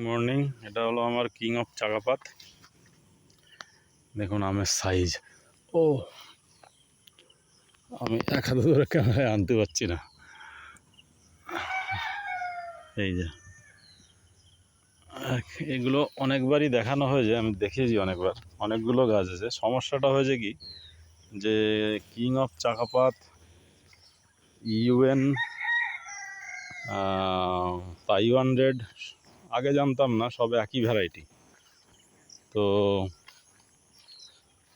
Morning, এটা হলো আমার কিং অফ চাকাপাত। দেখুন আমের সাইজ। ও, আমি এক হাতে ধরে ক্যামেরায় আনতে পারছি না। এই যে এগুলো অনেকবারই দেখানো হয়েছে, আমি দেখেছি অনেকবার। অনেকগুলো গাছ আছে। সমস্যাটা হয়েছে কি, যে king of Chakapat, UN, Taiwan red আগে জানতাম না, সব একই ভ্যারাইটি। তো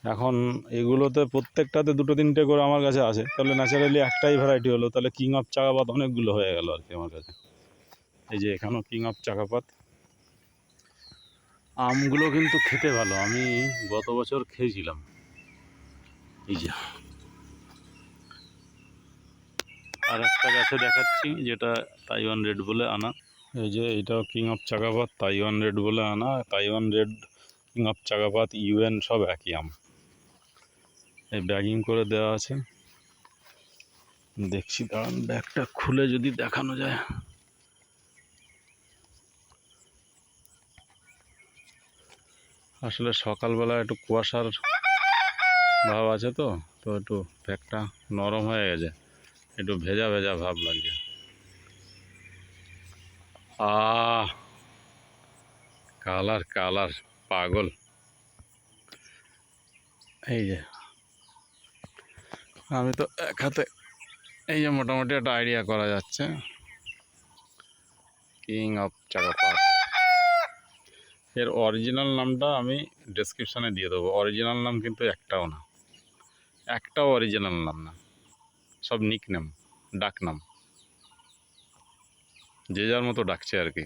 এখন এগুলোতে প্রত্যেকটাতে দুটো তিনটে করে আমার কাছে আছে, তাহলে ন্যাচারালি একটাই ভ্যারাইটি হলো, তাহলে কিং অফ চাকাপাত অনেকগুলো হয়ে গেল আর কি আমার কাছে। এই যে এখানেও কিং অফ চাকাপাত। আমগুলো কিন্তু খেতে ভালো, আমি গত বছর খেয়েছিলাম। এই যে আর একটা গাছে দেখাচ্ছি, যেটা তাইওয়ান রেড বলে আনা। এই যে এইটাও king of Chakapat, Taiwan red বলে আনা। Taiwan red, king of Chakapat, UN সব একই আম। এই ব্যাগিং করে দেওয়া আছে। দেখছি, দাঁড়ান ব্যাগটা খুলে যদি দেখানো যায়। আসলে সকালবেলা একটু কুয়াশার ভাব আছে, তো একটু ব্যাগটা নরম হয়ে গেছে, একটু ভেজা ভেজা ভাব লাগছে। কালার কালার পাগল। এই যে আমি তো এক হাতে, এই যে মোটামুটি একটা আইডিয়া করা যাচ্ছে। কিং অফ চাকাপাত, এর অরিজিনাল নামটা আমি ডেসক্রিপশানে দিয়ে দেবো। অরিজিনাল নাম কিন্তু একটাও না, একটাও অরিজিনাল নাম না, সব নিক নাম, ডাক নাম, যে যার মতো ডাকছে আর কি।